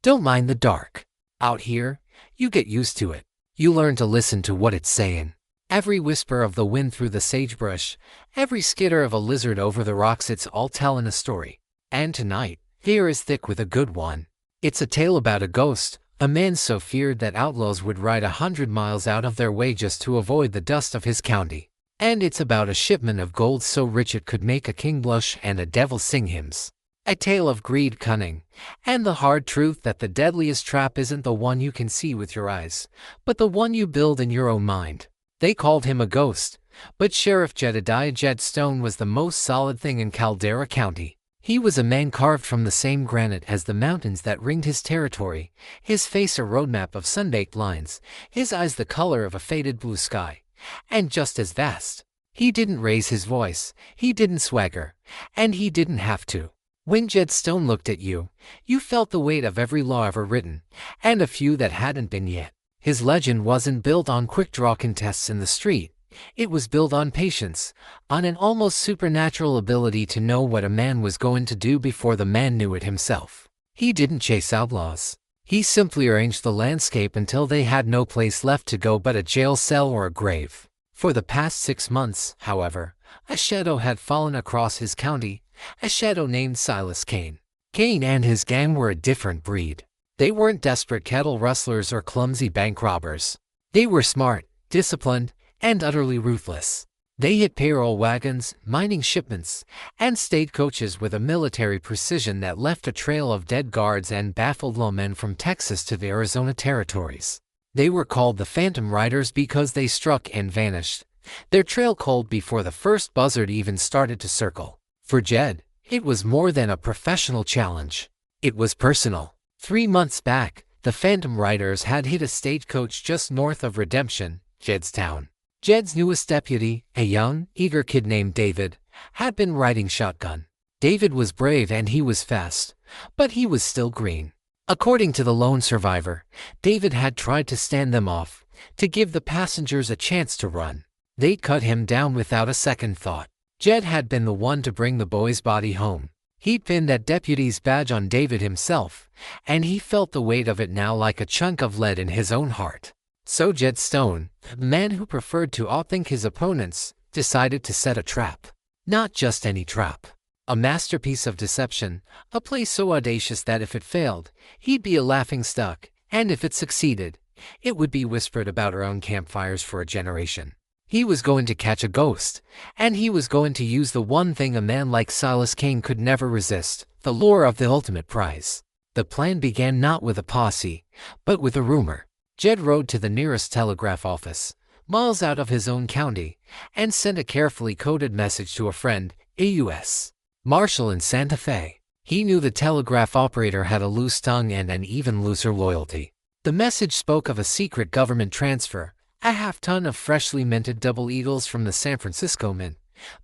Don't mind the dark. Out here, you get used to it. You learn to listen to what it's saying. Every whisper of the wind through the sagebrush, every skitter of a lizard over the rocks, it's all telling a story. And tonight, here is thick with a good one. It's a tale about a ghost, a man so feared that outlaws would ride 100 miles out of their way just to avoid the dust of his county. And it's about a shipment of gold so rich it could make a king blush and a devil sing hymns. A tale of greed, cunning, and the hard truth that the deadliest trap isn't the one you can see with your eyes, but the one you build in your own mind. They called him a ghost, but Sheriff Jedediah Jed Stone was the most solid thing in Caldera County. He was a man carved from the same granite as the mountains that ringed his territory, his face a roadmap of sun-baked lines, his eyes the color of a faded blue sky, and just as vast. He didn't raise his voice, he didn't swagger, and he didn't have to. When Jed Stone looked at you, you felt the weight of every law ever written, and a few that hadn't been yet. His legend wasn't built on quick-draw contests in the street. It was built on patience, on an almost supernatural ability to know what a man was going to do before the man knew it himself. He didn't chase outlaws. He simply arranged the landscape until they had no place left to go but a jail cell or a grave. For the past 6 months, however, a shadow had fallen across his county, a shadow named Silas Kane. Kane and his gang were a different breed. They weren't desperate cattle rustlers or clumsy bank robbers. They were smart, disciplined, and utterly ruthless. They hit payroll wagons, mining shipments, and stagecoaches with a military precision that left a trail of dead guards and baffled lawmen from Texas to the Arizona territories. They were called the Phantom Riders because they struck and vanished, their trail cold before the first buzzard even started to circle. For Jed, it was more than a professional challenge. It was personal. 3 months back, the Phantom Riders had hit a stagecoach just north of Redemption, Jed's town. Jed's newest deputy, a young, eager kid named David, had been riding shotgun. David was brave and he was fast, but he was still green. According to the lone survivor, David had tried to stand them off, to give the passengers a chance to run. They'd cut him down without a second thought. Jed had been the one to bring the boy's body home. He'd pinned that deputy's badge on David himself, and he felt the weight of it now like a chunk of lead in his own heart. So Jed Stone, the man who preferred to outthink his opponents, decided to set a trap. Not just any trap. A masterpiece of deception, a play so audacious that if it failed, he'd be a laughingstock, and if it succeeded, it would be whispered about around campfires for a generation. He was going to catch a ghost, and he was going to use the one thing a man like Silas Kane could never resist, the lure of the ultimate prize. The plan began not with a posse, but with a rumor. Jed rode to the nearest telegraph office, miles out of his own county, and sent a carefully coded message to a friend, a U.S. Marshal in Santa Fe. He knew the telegraph operator had a loose tongue and an even looser loyalty. The message spoke of a secret government transfer, a half-ton of freshly minted double eagles from the San Francisco Mint,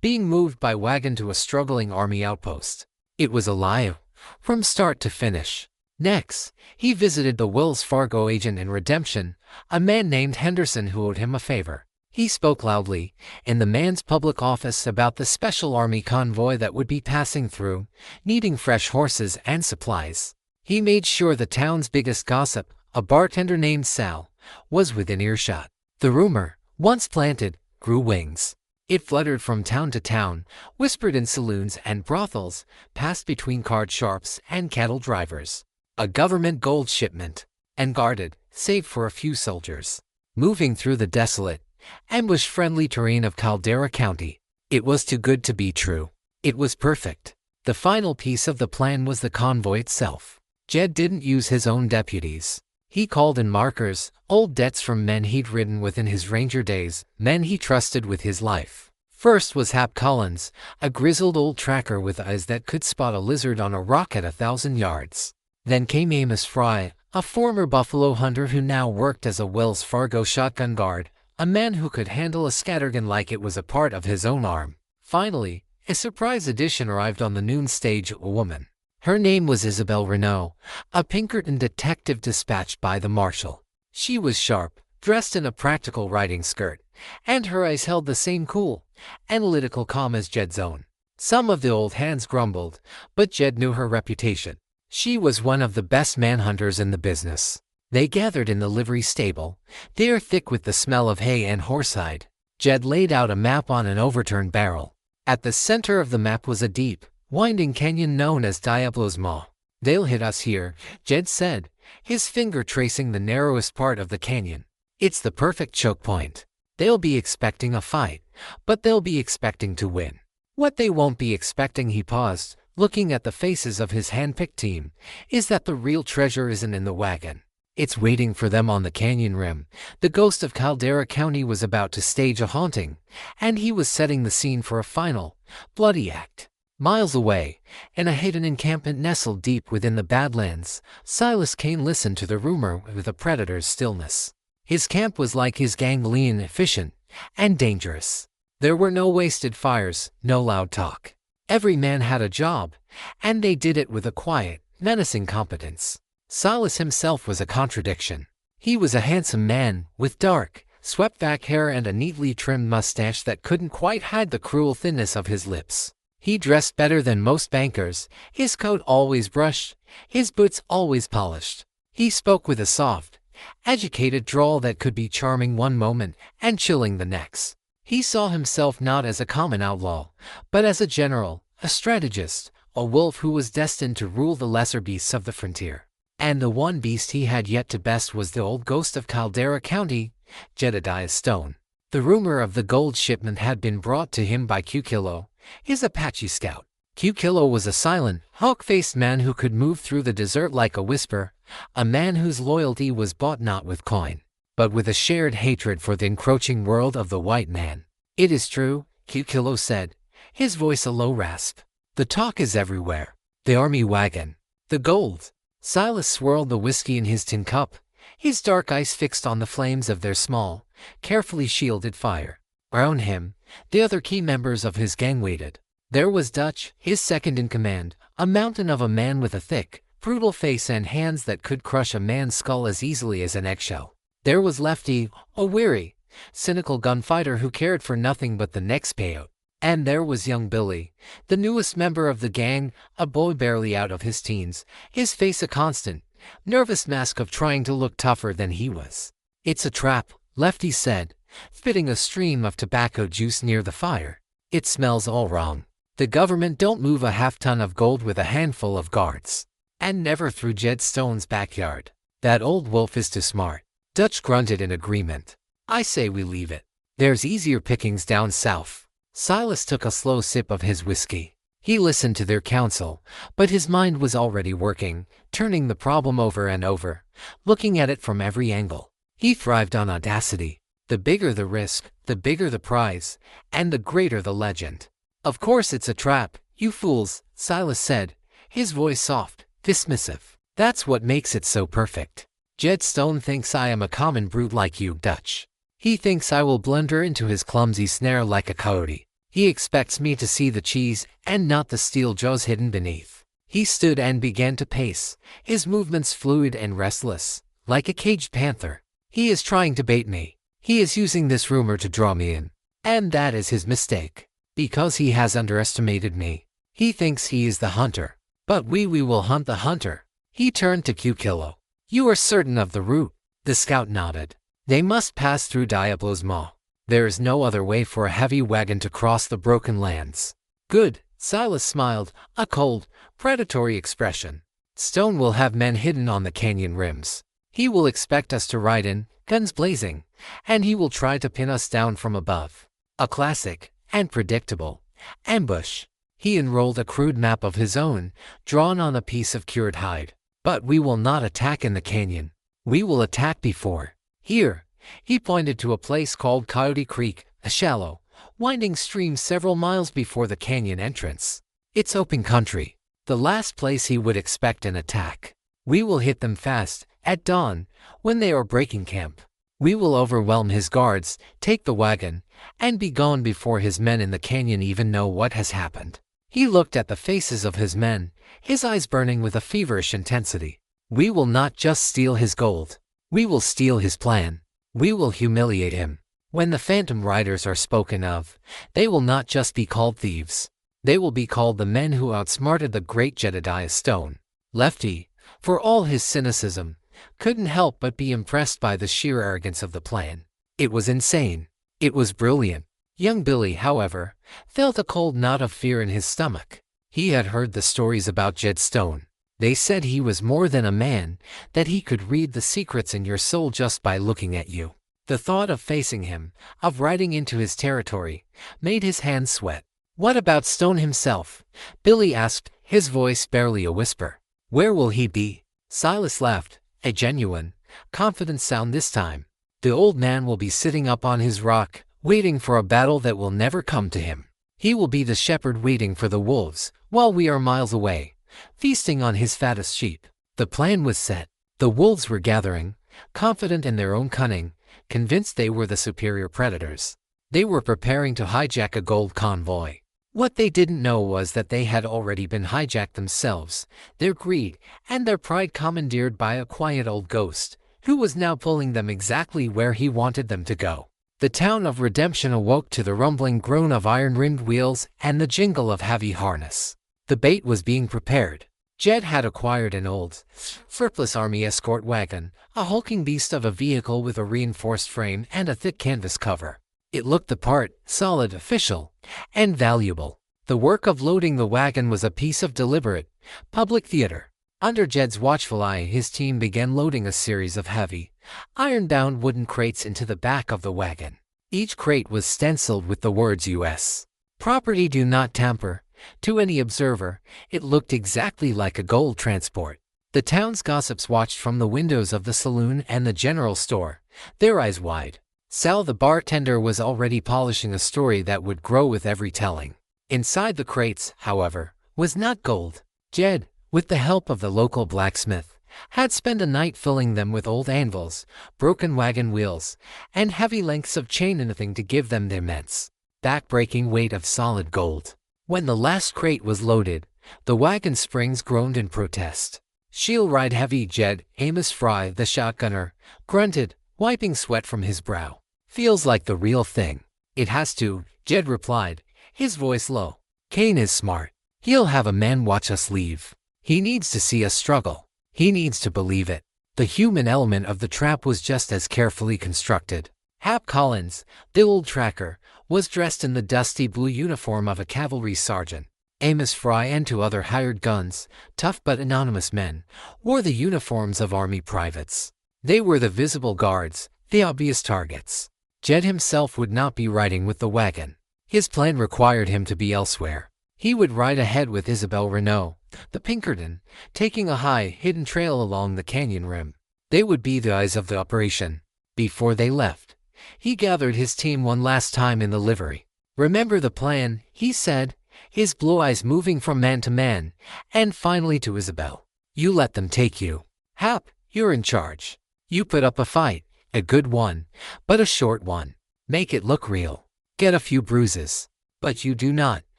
being moved by wagon to a struggling army outpost. It was a lie, from start to finish. Next, he visited the Wells Fargo agent in Redemption, a man named Henderson who owed him a favor. He spoke loudly, in the man's public office, about the special army convoy that would be passing through, needing fresh horses and supplies. He made sure the town's biggest gossip, a bartender named Sal, was within earshot. The rumor, once planted, grew wings. It fluttered from town to town, whispered in saloons and brothels, passed between card sharps and cattle drivers. A government gold shipment, and guarded, save for a few soldiers, moving through the desolate, ambush-friendly terrain of Caldera County. It was too good to be true. It was perfect. The final piece of the plan was the convoy itself. Jed didn't use his own deputies. He called in markers, old debts from men he'd ridden with in his ranger days, men he trusted with his life. First was Hap Collins, a grizzled old tracker with eyes that could spot a lizard on a rock at 1,000 yards. Then came Amos Fry, a former buffalo hunter who now worked as a Wells Fargo shotgun guard, a man who could handle a scattergun like it was a part of his own arm. Finally, a surprise addition arrived on the noon stage, a woman. Her name was Isabel Renault, a Pinkerton detective dispatched by the marshal. She was sharp, dressed in a practical riding skirt, and her eyes held the same cool, analytical calm as Jed's own. Some of the old hands grumbled, but Jed knew her reputation. She was one of the best manhunters in the business. They gathered in the livery stable, the air thick with the smell of hay and horsehide. Jed laid out a map on an overturned barrel. At the center of the map was a deep, winding canyon known as Diablo's Maw. "They'll hit us here," Jed said, his finger tracing the narrowest part of the canyon. "It's the perfect choke point. They'll be expecting a fight, but they'll be expecting to win. What they won't be expecting," he paused, looking at the faces of his hand-picked team, "is that the real treasure isn't in the wagon. It's waiting for them on the canyon rim." The ghost of Caldera County was about to stage a haunting, and he was setting the scene for a final, bloody act. Miles away, in a hidden encampment nestled deep within the Badlands, Silas Kane listened to the rumor with a predator's stillness. His camp was like his gang, lean, efficient, and dangerous. There were no wasted fires, no loud talk. Every man had a job, and they did it with a quiet, menacing competence. Silas himself was a contradiction. He was a handsome man, with dark, swept-back hair and a neatly trimmed mustache that couldn't quite hide the cruel thinness of his lips. He dressed better than most bankers, his coat always brushed, his boots always polished. He spoke with a soft, educated drawl that could be charming one moment and chilling the next. He saw himself not as a common outlaw, but as a general, a strategist, a wolf who was destined to rule the lesser beasts of the frontier. And the one beast he had yet to best was the old ghost of Caldera County, Jedediah Stone. The rumor of the gold shipment had been brought to him by Q-Kilo, his Apache scout. Q-Kilo was a silent, hawk-faced man who could move through the desert like a whisper, a man whose loyalty was bought not with coin, but with a shared hatred for the encroaching world of the white man. "It is true," Q-Kilo said, his voice a low rasp. "The talk is everywhere. The army wagon. The gold." Silas swirled the whiskey in his tin cup, his dark eyes fixed on the flames of their small, carefully shielded fire. Around him, the other key members of his gang waited. There was Dutch, his second in command, a mountain of a man with a thick, brutal face and hands that could crush a man's skull as easily as an eggshell. There was Lefty, a weary, cynical gunfighter who cared for nothing but the next payout. And there was young Billy, the newest member of the gang, a boy barely out of his teens, his face a constant, nervous mask of trying to look tougher than he was. "It's a trap," Lefty said, spitting a stream of tobacco juice near the fire. "It smells all wrong. The government don't move a half-ton of gold with a handful of guards. And never through Jed Stone's backyard. That old wolf is too smart." Dutch grunted in agreement. "I say we leave it. There's easier pickings down south." Silas took a slow sip of his whiskey. He listened to their counsel, but his mind was already working, turning the problem over and over, looking at it from every angle. He thrived on audacity. The bigger the risk, the bigger the prize, and the greater the legend. "Of course it's a trap, you fools," Silas said, his voice soft, dismissive. "That's what makes it so perfect. Jed Stone thinks I am a common brute like you, Dutch. He thinks I will blunder into his clumsy snare like a coyote. He expects me to see the cheese and not the steel jaws hidden beneath." He stood and began to pace, his movements fluid and restless, like a caged panther. "He is trying to bait me. He is using this rumor to draw me in. And that is his mistake. Because he has underestimated me. He thinks he is the hunter. But we will hunt the hunter." He turned to Q-Kilo. "You are certain of the route?" The scout nodded. "They must pass through Diablo's Maw. There is no other way for a heavy wagon to cross the broken lands." "Good," Silas smiled, a cold, predatory expression. "Stone will have men hidden on the canyon rims. He will expect us to ride in, guns blazing, and he will try to pin us down from above. A classic, and predictable, ambush." He unrolled a crude map of his own, drawn on a piece of cured hide. "But we will not attack in the canyon. We will attack before. Here." He pointed to a place called Coyote Creek, a shallow, winding stream several miles before the canyon entrance. "It's open country. The last place he would expect an attack. We will hit them fast, at dawn, when they are breaking camp. We will overwhelm his guards, take the wagon, and be gone before his men in the canyon even know what has happened." He looked at the faces of his men, his eyes burning with a feverish intensity. "We will not just steal his gold. We will steal his plan. We will humiliate him. When the Phantom Riders are spoken of, they will not just be called thieves. They will be called the men who outsmarted the great Jedediah Stone." Lefty, for all his cynicism, couldn't help but be impressed by the sheer arrogance of the plan. It was insane. It was brilliant. Young Billy, however, felt a cold knot of fear in his stomach. He had heard the stories about Jed Stone. They said he was more than a man, that he could read the secrets in your soul just by looking at you. The thought of facing him, of riding into his territory, made his hands sweat. "What about Stone himself?" Billy asked, his voice barely a whisper. "Where will he be?" Silas laughed, a genuine, confident sound this time. "The old man will be sitting up on his rock, waiting for a battle that will never come to him. He will be the shepherd waiting for the wolves, while we are miles away, feasting on his fattest sheep." The plan was set. The wolves were gathering, confident in their own cunning, convinced they were the superior predators. They were preparing to hijack a gold convoy. What they didn't know was that they had already been hijacked themselves, their greed and their pride commandeered by a quiet old ghost, who was now pulling them exactly where he wanted them to go. The town of Redemption awoke to the rumbling groan of iron-rimmed wheels and the jingle of heavy harness. The bait was being prepared. Jed had acquired an old, surplus army escort wagon, a hulking beast of a vehicle with a reinforced frame and a thick canvas cover. It looked the part, solid, official, and valuable. The work of loading the wagon was a piece of deliberate, public theater. Under Jed's watchful eye, his team began loading a series of heavy, iron-bound wooden crates into the back of the wagon. Each crate was stenciled with the words U.S. Property do not tamper. To any observer, it looked exactly like a gold transport. The town's gossips watched from the windows of the saloon and the general store, their eyes wide. Sal the bartender was already polishing a story that would grow with every telling. Inside the crates, however, was not gold. Jed, with the help of the local blacksmith, had spent a night filling them with old anvils, broken wagon wheels, and heavy lengths of chain, anything to give them the immense, back-breaking weight of solid gold. When the last crate was loaded, the wagon springs groaned in protest. "She'll ride heavy," Jed, Amos Fry, the shotgunner, grunted, wiping sweat from his brow. "Feels like the real thing." "It has to," Jed replied, his voice low. "Kane is smart. He'll have a man watch us leave. He needs to see us struggle. He needs to believe it." The human element of the trap was just as carefully constructed. Hap Collins, the old tracker, was dressed in the dusty blue uniform of a cavalry sergeant. Amos Fry and two other hired guns, tough but anonymous men, wore the uniforms of army privates. They were the visible guards, the obvious targets. Jed himself would not be riding with the wagon. His plan required him to be elsewhere. He would ride ahead with Isabel Renault, the Pinkerton, taking a high, hidden trail along the canyon rim. They would be the eyes of the operation. Before they left, he gathered his team one last time in the livery. "Remember the plan," he said, his blue eyes moving from man to man, and finally to Isabel. "You let them take you. Hap, you're in charge. You put up a fight, a good one, but a short one. Make it look real. Get a few bruises. But you do not,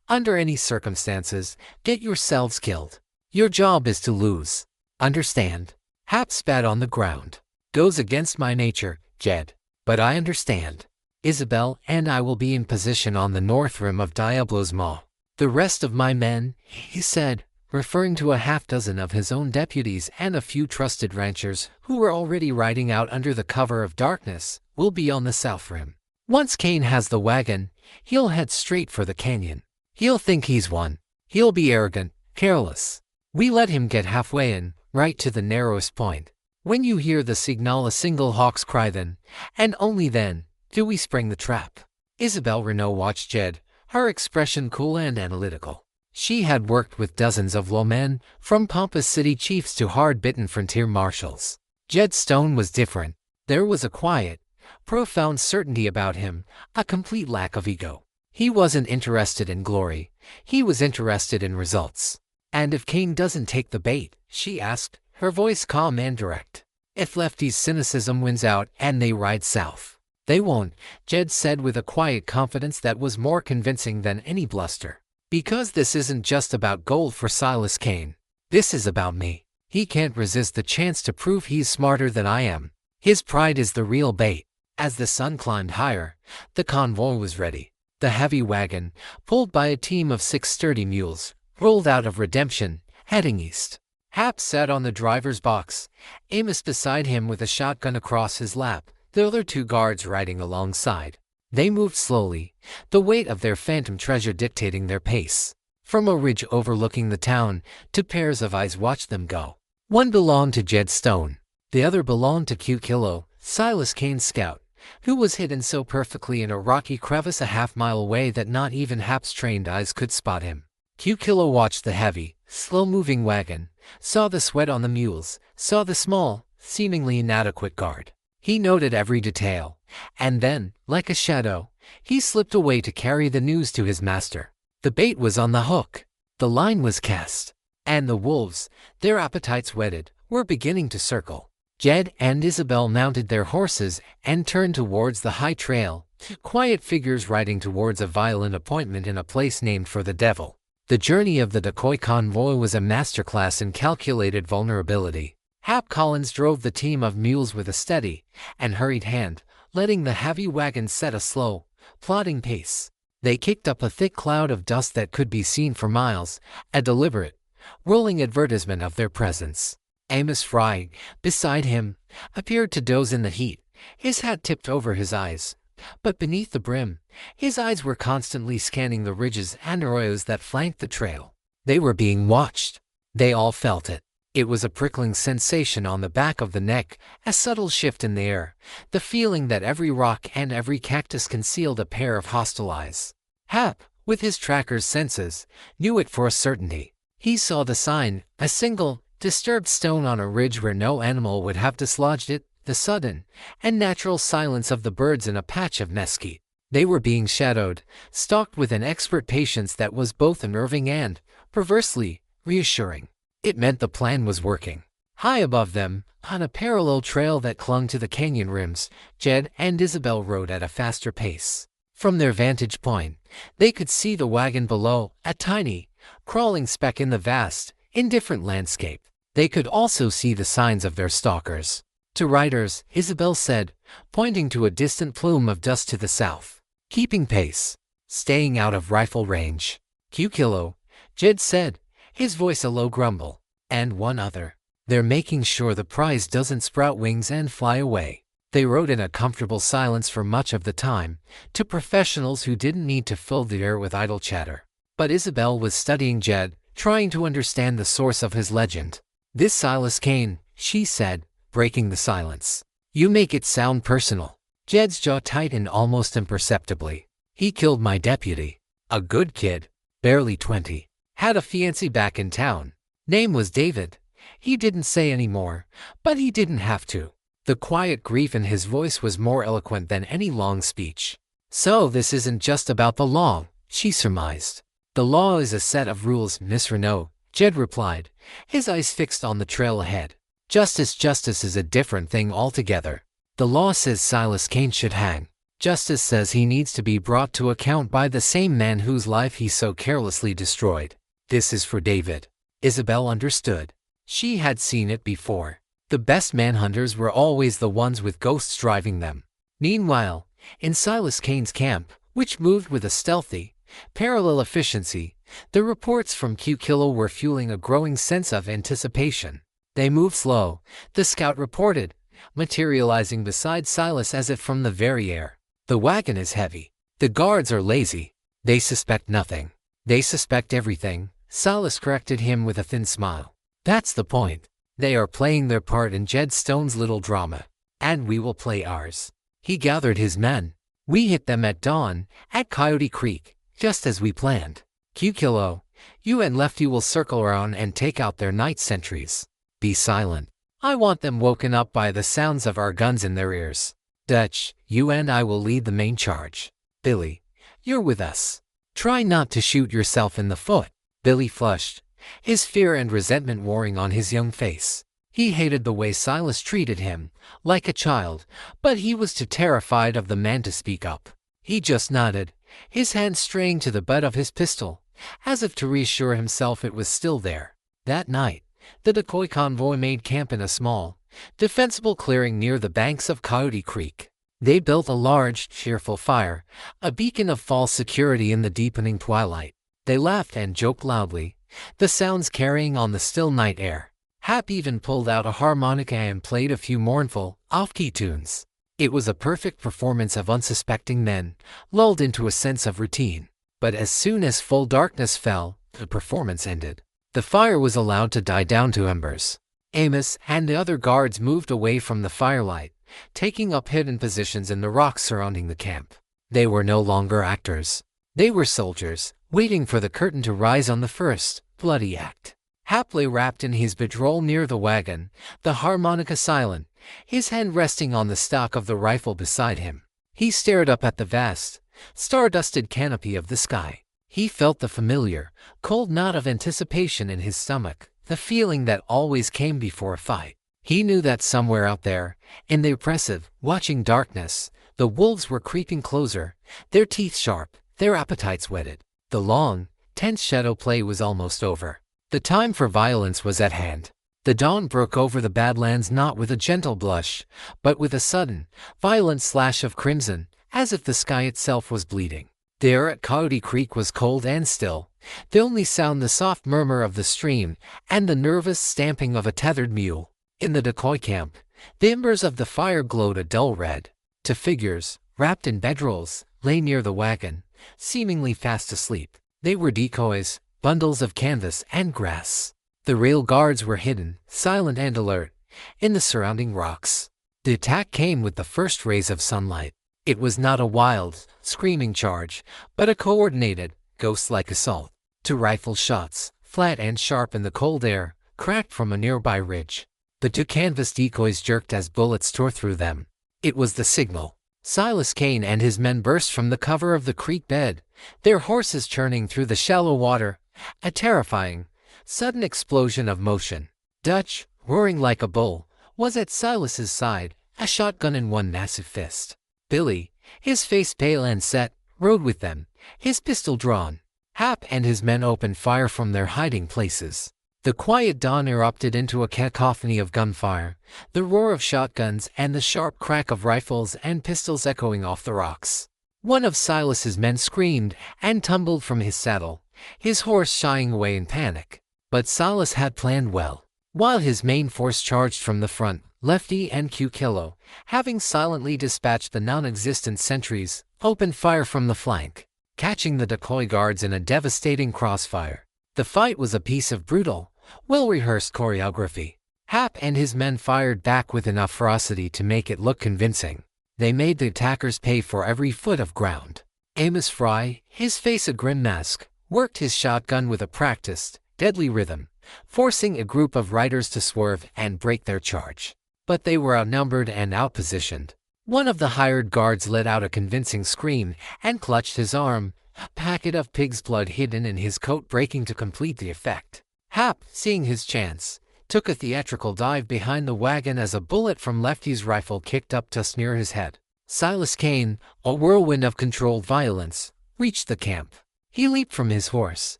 under any circumstances, get yourselves killed. Your job is to lose. Understand?" Hap spat on the ground. "Goes against my nature, Jed. But I understand. Isabel and I will be in position on the north rim of Diablo's Maw. The rest of my men," he said, referring to a half-dozen of his own deputies and a few trusted ranchers who were already riding out under the cover of darkness, "will be on the south rim. Once Kane has the wagon, he'll head straight for the canyon. He'll think he's won. He'll be arrogant, careless. We let him get halfway in, right to the narrowest point. When you hear the signal, a single hawk's cry, then, and only then, do we spring the trap." Isabel Renault watched Jed, her expression cool and analytical. She had worked with dozens of lawmen, from pompous city chiefs to hard-bitten frontier marshals. Jed Stone was different. There was a quiet, profound certainty about him, a complete lack of ego. He wasn't interested in glory. He was interested in results. "And if Kane doesn't take the bait?" she asked, her voice calm and direct. "If Lefty's cynicism wins out and they ride south?" "They won't," Jed said with a quiet confidence that was more convincing than any bluster. "Because this isn't just about gold for Silas Kane. This is about me. He can't resist the chance to prove he's smarter than I am. His pride is the real bait." As the sun climbed higher, the convoy was ready. The heavy wagon, pulled by a team of 6 sturdy mules, rolled out of Redemption, heading east. Hap sat on the driver's box, Amos beside him with a shotgun across his lap, the other two guards riding alongside. They moved slowly, the weight of their phantom treasure dictating their pace. From a ridge overlooking the town, two pairs of eyes watched them go. One belonged to Jed Stone. The other belonged to Q Kilo, Silas Kane's scout, who was hidden so perfectly in a rocky crevice a half-mile away that not even Hap's trained eyes could spot him. Q Kilo watched the heavy, slow-moving wagon, saw the sweat on the mules, saw the small, seemingly inadequate guard. He noted every detail, and then, like a shadow, he slipped away to carry the news to his master. The bait was on the hook. The line was cast. And the wolves, their appetites whetted, were beginning to circle. Jed and Isabel mounted their horses and turned towards the high trail, quiet figures riding towards a violent appointment in a place named for the devil. The journey of the decoy convoy was a masterclass in calculated vulnerability. Hap Collins drove the team of mules with a steady and hurried hand, letting the heavy wagon set a slow, plodding pace. They kicked up a thick cloud of dust that could be seen for miles, a deliberate, rolling advertisement of their presence. Amos Fry, beside him, appeared to doze in the heat, his hat tipped over his eyes. But beneath the brim, his eyes were constantly scanning the ridges and arroyos that flanked the trail. They were being watched. They all felt it. It was a prickling sensation on the back of the neck, a subtle shift in the air, the feeling that every rock and every cactus concealed a pair of hostile eyes. Hap, with his tracker's senses, knew it for a certainty. He saw the sign, a single, disturbed stone on a ridge where no animal would have dislodged it, the sudden and natural silence of the birds in a patch of mesquite. They were being shadowed, stalked with an expert patience that was both unnerving and, perversely, reassuring. It meant the plan was working. High above them, on a parallel trail that clung to the canyon rims, Jed and Isabel rode at a faster pace. From their vantage point, they could see the wagon below, a tiny, crawling speck in the vast, indifferent landscape. They could also see the signs of their stalkers. To riders, Isabel said, pointing to a distant plume of dust to the south. Keeping pace. Staying out of rifle range. Q Kilo, Jed said, his voice a low grumble. And one other. They're making sure the prize doesn't sprout wings and fly away. They rode in a comfortable silence for much of the time, to professionals who didn't need to fill the air with idle chatter. But Isabel was studying Jed, trying to understand the source of his legend. This Silas Kane, she said, breaking the silence. You make it sound personal. Jed's jaw tightened almost imperceptibly. He killed my deputy. A good kid. Barely 20. Had a fiancé back in town. Name was David. He didn't say any more, but he didn't have to. The quiet grief in his voice was more eloquent than any long speech. So this isn't just about the law, she surmised. The law is a set of rules, Miss Renault, Jed replied, his eyes fixed on the trail ahead. Justice is a different thing altogether. The law says Silas Kane should hang. Justice says he needs to be brought to account by the same man whose life he so carelessly destroyed. This is for David. Isabel understood. She had seen it before. The best manhunters were always the ones with ghosts driving them. Meanwhile, in Silas Kane's camp, which moved with a stealthy, parallel efficiency, the reports from Q Kilo were fueling a growing sense of anticipation. They moved slow, the scout reported, materializing beside Silas as if from the very air. The wagon is heavy. The guards are lazy. They suspect nothing. They suspect everything, Silas corrected him with a thin smile. That's the point. They are playing their part in Jed Stone's little drama. And we will play ours. He gathered his men. We hit them at dawn, at Coyote Creek, just as we planned. Q Kilo, you and Lefty will circle around and take out their night sentries. Be silent. I want them woken up by the sounds of our guns in their ears. Dutch, you and I will lead the main charge. Billy, you're with us. Try not to shoot yourself in the foot. Billy flushed, his fear and resentment warring on his young face. He hated the way Silas treated him, like a child, but he was too terrified of the man to speak up. He just nodded, his hand straying to the butt of his pistol, as if to reassure himself it was still there. That night, the decoy convoy made camp in a small, defensible clearing near the banks of Coyote Creek. They built a large, cheerful fire, a beacon of false security in the deepening twilight. They laughed and joked loudly, the sounds carrying on the still night air. Hap even pulled out a harmonica and played a few mournful, off-key tunes. It was a perfect performance of unsuspecting men, lulled into a sense of routine. But as soon as full darkness fell, the performance ended. The fire was allowed to die down to embers. Amos and the other guards moved away from the firelight, taking up hidden positions in the rocks surrounding the camp. They were no longer actors. They were soldiers, waiting for the curtain to rise on the first, bloody act. Hap lay wrapped in his bedroll near the wagon, the harmonica silent, his hand resting on the stock of the rifle beside him. He stared up at the vast, star-dusted canopy of the sky. He felt the familiar, cold knot of anticipation in his stomach, the feeling that always came before a fight. He knew that somewhere out there, in the oppressive, watching darkness, the wolves were creeping closer, their teeth sharp, their appetites whetted. The long, tense shadow play was almost over. The time for violence was at hand. The dawn broke over the Badlands not with a gentle blush, but with a sudden, violent slash of crimson, as if the sky itself was bleeding. The air at Coyote Creek was cold and still, the only sound the soft murmur of the stream and the nervous stamping of a tethered mule. In the decoy camp, the embers of the fire glowed a dull red. Two figures, wrapped in bedrolls, lay near the wagon, seemingly fast asleep. They were decoys, bundles of canvas and grass. The rail guards were hidden, silent and alert, in the surrounding rocks. The attack came with the first rays of sunlight. It was not a wild, screaming charge, but a coordinated, ghost-like assault. Two rifle shots, flat and sharp in the cold air, cracked from a nearby ridge. The two canvas decoys jerked as bullets tore through them. It was the signal. Silas Kane and his men burst from the cover of the creek bed, their horses churning through the shallow water, a terrifying, sudden explosion of motion. Dutch, roaring like a bull, was at Silas's side, a shotgun in one massive fist. Billy, his face pale and set, rode with them, his pistol drawn. Hap and his men opened fire from their hiding places. The quiet dawn erupted into a cacophony of gunfire, the roar of shotguns and the sharp crack of rifles and pistols echoing off the rocks. One of Silas's men screamed and tumbled from his saddle, his horse shying away in panic. But Silas had planned well. While his main force charged from the front, Lefty and Q Kilo, having silently dispatched the non-existent sentries, opened fire from the flank, catching the decoy guards in a devastating crossfire. The fight was a piece of brutal, well-rehearsed choreography. Hap and his men fired back with enough ferocity to make it look convincing. They made the attackers pay for every foot of ground. Amos Fry, his face a grim mask, worked his shotgun with a practiced, deadly rhythm, forcing a group of riders to swerve and break their charge. But they were outnumbered and outpositioned. One of the hired guards let out a convincing scream and clutched his arm, a packet of pig's blood hidden in his coat breaking to complete the effect. Hap, seeing his chance, took a theatrical dive behind the wagon as a bullet from Lefty's rifle kicked up just near his head. Silas Kane, a whirlwind of controlled violence, reached the camp. He leaped from his horse,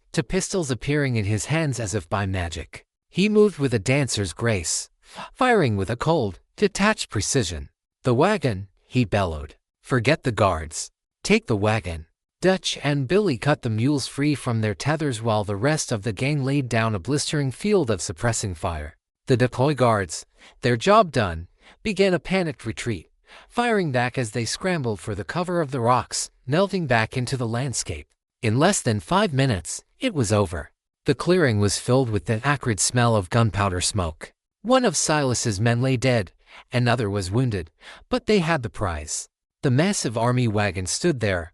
two pistols appearing in his hands as if by magic. He moved with a dancer's grace, firing with a cold, detached precision. "The wagon," he bellowed. "Forget the guards. Take the wagon." Dutch and Billy cut the mules free from their tethers while the rest of the gang laid down a blistering field of suppressing fire. The decoy guards, their job done, began a panicked retreat, firing back as they scrambled for the cover of the rocks, melting back into the landscape. In less than 5 minutes, it was over. The clearing was filled with the acrid smell of gunpowder smoke. One of Silas's men lay dead, another was wounded, but they had the prize. The massive army wagon stood there,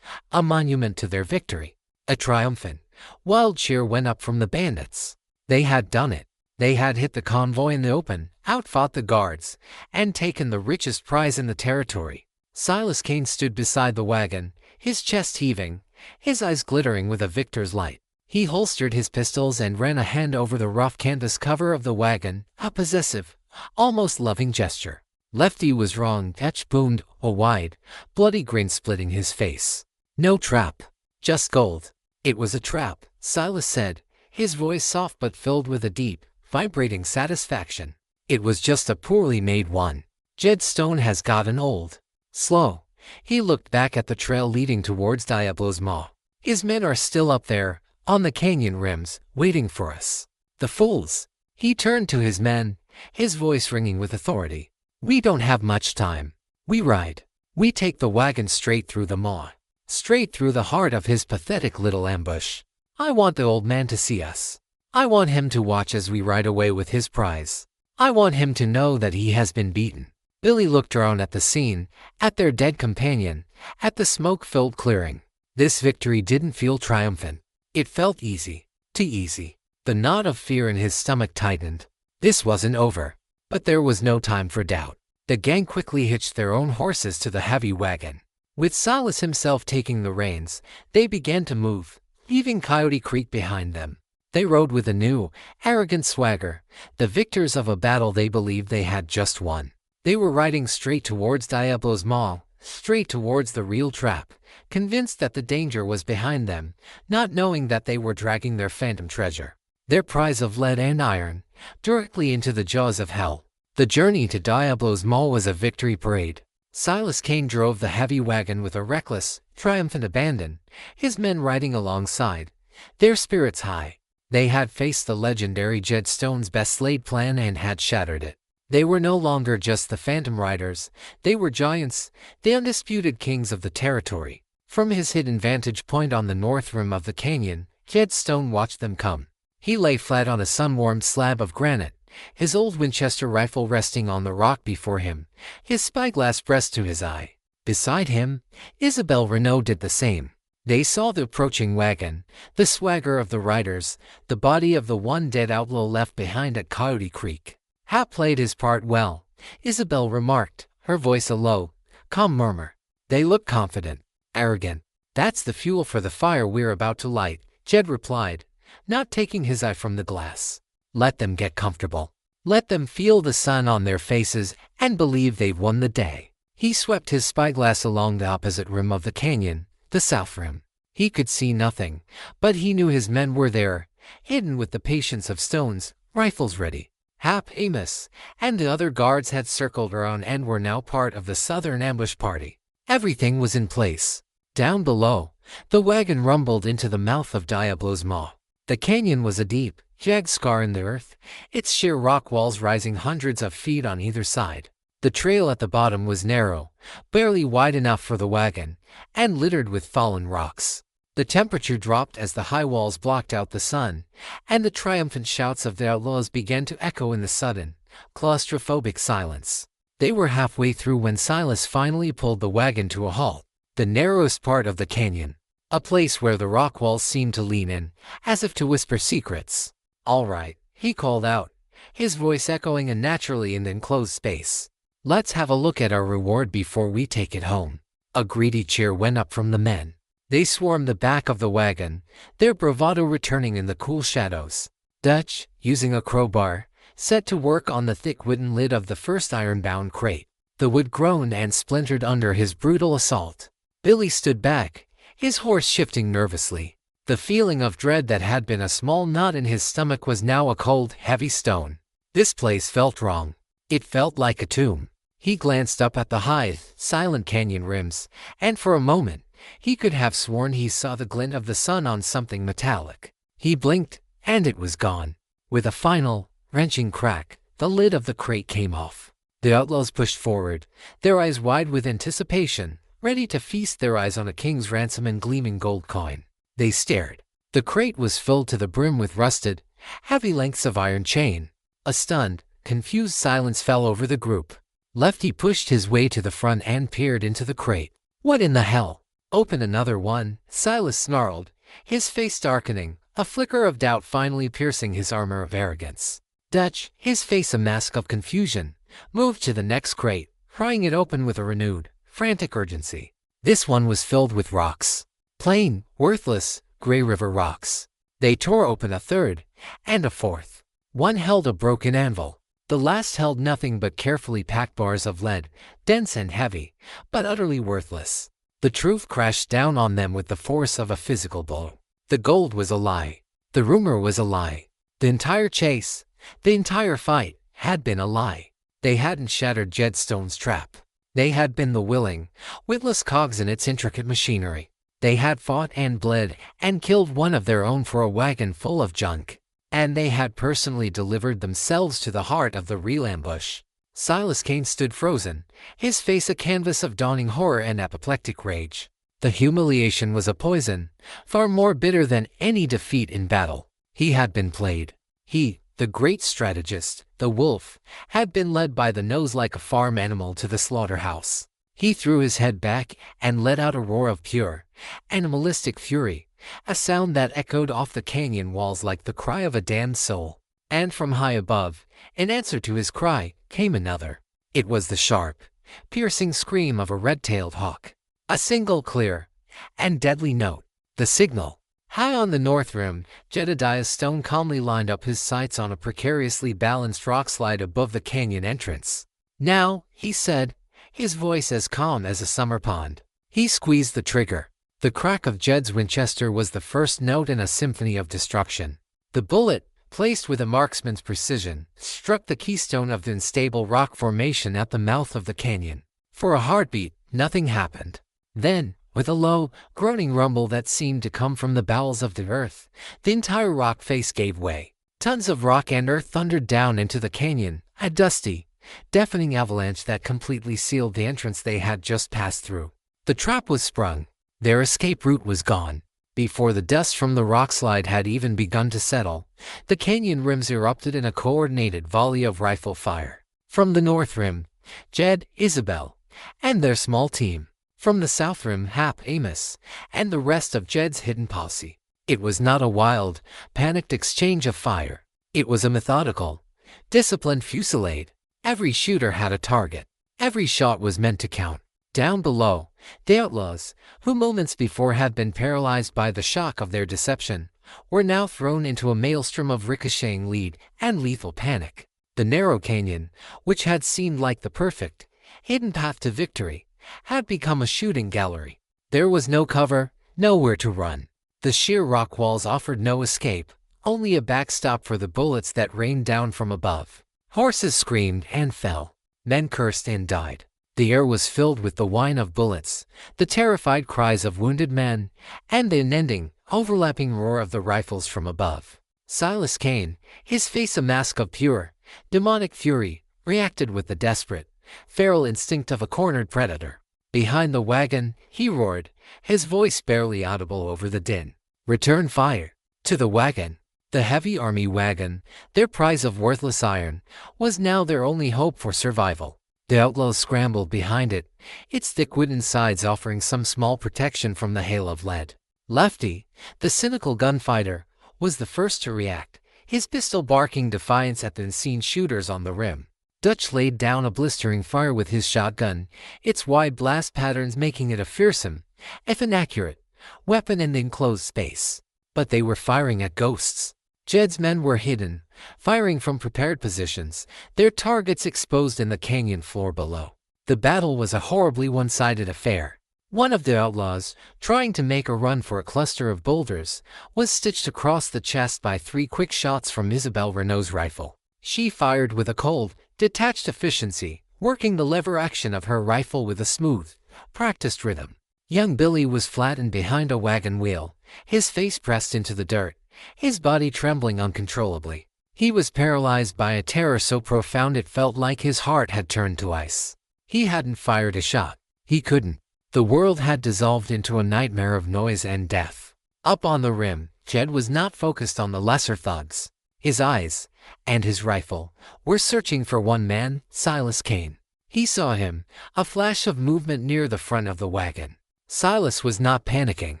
a monument to their victory. A triumphant, wild cheer went up from the bandits. They had done it. They had hit the convoy in the open, outfought the guards, and taken the richest prize in the territory. Silas Kane stood beside the wagon, his chest heaving, his eyes glittering with a victor's light. He holstered his pistols and ran a hand over the rough canvas cover of the wagon, a possessive, almost loving gesture. Lefty was wrong. Etched boomed, a wide, bloody grin splitting his face. "No trap. Just gold." "It was a trap," Silas said, his voice soft but filled with a deep, vibrating satisfaction. "It was just a poorly made one. Jed Stone has gotten old." Slow, he looked back at the trail leading towards Diablo's Maw. "His men are still up there, on the canyon rims, waiting for us." "The fools!" He turned to his men, his voice ringing with authority. "We don't have much time. We ride. We take the wagon straight through the maw, straight through the heart of his pathetic little ambush. I want the old man to see us. I want him to watch as we ride away with his prize. I want him to know that he has been beaten." Billy looked around at the scene, at their dead companion, at the smoke-filled clearing. This victory didn't feel triumphant. It felt easy. Too easy. The knot of fear in his stomach tightened. This wasn't over. But there was no time for doubt. The gang quickly hitched their own horses to the heavy wagon. With Silas himself taking the reins, they began to move, leaving Coyote Creek behind them. They rode with a new, arrogant swagger, the victors of a battle they believed they had just won. They were riding straight towards Diablo's Maw, straight towards the real trap, convinced that the danger was behind them, not knowing that they were dragging their phantom treasure, their prize of lead and iron, directly into the jaws of hell. The journey to Diablo's Maw was a victory parade. Silas Kane drove the heavy wagon with a reckless, triumphant abandon, his men riding alongside, their spirits high. They had faced the legendary Jed Stone's best-laid plan and had shattered it. They were no longer just the Phantom Riders, they were giants, the undisputed kings of the territory. From his hidden vantage point on the north rim of the canyon, Jed Stone watched them come. He lay flat on a sun-warmed slab of granite, his old Winchester rifle resting on the rock before him, his spyglass pressed to his eye. Beside him, Isabel Renaud did the same. They saw the approaching wagon, the swagger of the riders, the body of the one dead outlaw left behind at Coyote Creek. Hap played his part well, Isabel remarked, her voice a low, calm murmur. They look confident, arrogant. "That's the fuel for the fire we're about to light," Jed replied, not taking his eye from the glass. "Let them get comfortable. Let them feel the sun on their faces and believe they've won the day." He swept his spyglass along the opposite rim of the canyon, the south rim. He could see nothing, but he knew his men were there, hidden with the patience of stones, rifles ready. Hap, Amos, and the other guards had circled around and were now part of the southern ambush party. Everything was in place. Down below, the wagon rumbled into the mouth of Diablo's Maw. The canyon was a deep, jagged scar in the earth, its sheer rock walls rising hundreds of feet on either side. The trail at the bottom was narrow, barely wide enough for the wagon, and littered with fallen rocks. The temperature dropped as the high walls blocked out the sun, and the triumphant shouts of the outlaws began to echo in the sudden, claustrophobic silence. They were halfway through when Silas finally pulled the wagon to a halt. The narrowest part of the canyon, a place where the rock walls seemed to lean in, as if to whisper secrets. "All right," he called out, his voice echoing unnaturally in the enclosed space. "Let's have a look at our reward before we take it home." A greedy cheer went up from the men. They swarmed the back of the wagon, their bravado returning in the cool shadows. Dutch, using a crowbar, set to work on the thick wooden lid of the first iron-bound crate. The wood groaned and splintered under his brutal assault. Billy stood back, his horse shifting nervously. The feeling of dread that had been a small knot in his stomach was now a cold, heavy stone. This place felt wrong. It felt like a tomb. He glanced up at the high, silent canyon rims, and for a moment, he could have sworn he saw the glint of the sun on something metallic. He blinked, and it was gone. With a final, wrenching crack, the lid of the crate came off. The outlaws pushed forward, their eyes wide with anticipation, ready to feast their eyes on a king's ransom and gleaming gold coin. They stared. The crate was filled to the brim with rusted, heavy lengths of iron chain. A stunned, confused silence fell over the group. Lefty pushed his way to the front and peered into the crate. "What in the hell?" "Open another one," Silas snarled, his face darkening, a flicker of doubt finally piercing his armor of arrogance. Dutch, his face a mask of confusion, moved to the next crate, prying it open with a renewed, frantic urgency. This one was filled with rocks. Plain, worthless, Grey River rocks. They tore open a third, and a fourth. One held a broken anvil. The last held nothing but carefully packed bars of lead, dense and heavy, but utterly worthless. The truth crashed down on them with the force of a physical blow. The gold was a lie. The rumor was a lie. The entire chase, the entire fight, had been a lie. They hadn't shattered Jed Stone's trap. They had been the willing, witless cogs in its intricate machinery. They had fought and bled and killed one of their own for a wagon full of junk. and they had personally delivered themselves to the heart of the real ambush. Silas Kane stood frozen, his face a canvas of dawning horror and apoplectic rage. The humiliation was a poison, far more bitter than any defeat in battle. He had been played. He, the great strategist, the wolf, had been led by the nose like a farm animal to the slaughterhouse. He threw his head back and let out a roar of pure, animalistic fury, a sound that echoed off the canyon walls like the cry of a damned soul. And from high above, in answer to his cry, came another. It was the sharp, piercing scream of a red-tailed hawk. A single clear and deadly note. The signal. High on the north rim, Jedediah Stone calmly lined up his sights on a precariously balanced rockslide above the canyon entrance. "Now," he said, his voice as calm as a summer pond. He squeezed the trigger. The crack of Jed's Winchester was the first note in a symphony of destruction. The bullet, placed with a marksman's precision, struck the keystone of the unstable rock formation at the mouth of the canyon. For a heartbeat, nothing happened. Then, with a low, groaning rumble that seemed to come from the bowels of the earth, the entire rock face gave way. Tons of rock and earth thundered down into the canyon, a dusty, deafening avalanche that completely sealed the entrance they had just passed through. The trap was sprung. Their escape route was gone. Before the dust from the rockslide had even begun to settle, the canyon rims erupted in a coordinated volley of rifle fire. From the north rim, Jed, Isabel, and their small team. From the south rim, Hap, Amos, and the rest of Jed's hidden posse. It was not a wild, panicked exchange of fire. It was a methodical, disciplined fusillade. Every shooter had a target. Every shot was meant to count. Down below, the outlaws, who moments before had been paralyzed by the shock of their deception, were now thrown into a maelstrom of ricocheting lead and lethal panic. The narrow canyon, which had seemed like the perfect, hidden path to victory, had become a shooting gallery. There was no cover, nowhere to run. The sheer rock walls offered no escape, only a backstop for the bullets that rained down from above. Horses screamed and fell. Men cursed and died. The air was filled with the whine of bullets, the terrified cries of wounded men, and the unending, overlapping roar of the rifles from above. Silas Kane, his face a mask of pure, demonic fury, reacted with the desperate, feral instinct of a cornered predator. Behind the wagon, he roared, his voice barely audible over the din. "Return fire!" To the wagon. The heavy army wagon, their prize of worthless iron, was now their only hope for survival. The outlaws scrambled behind it, its thick wooden sides offering some small protection from the hail of lead. Lefty, the cynical gunfighter, was the first to react, his pistol barking defiance at the unseen shooters on the rim. Dutch laid down a blistering fire with his shotgun, its wide blast patterns making it a fearsome, if inaccurate, weapon in the enclosed space. But they were firing at ghosts. Jed's men were hidden, firing from prepared positions, their targets exposed in the canyon floor below. The battle was a horribly one-sided affair. One of the outlaws, trying to make a run for a cluster of boulders, was stitched across the chest by 3 quick shots from Isabel Renault's rifle. She fired with a cold, detached efficiency, working the lever action of her rifle with a smooth, practiced rhythm. Young Billy was flattened behind a wagon wheel, his face pressed into the dirt, his body trembling uncontrollably. He was paralyzed by a terror so profound it felt like his heart had turned to ice. He hadn't fired a shot. He couldn't. The world had dissolved into a nightmare of noise and death. Up on the rim, Jed was not focused on the lesser thugs. His eyes, and his rifle, were searching for one man, Silas Kane. He saw him, a flash of movement near the front of the wagon. Silas was not panicking.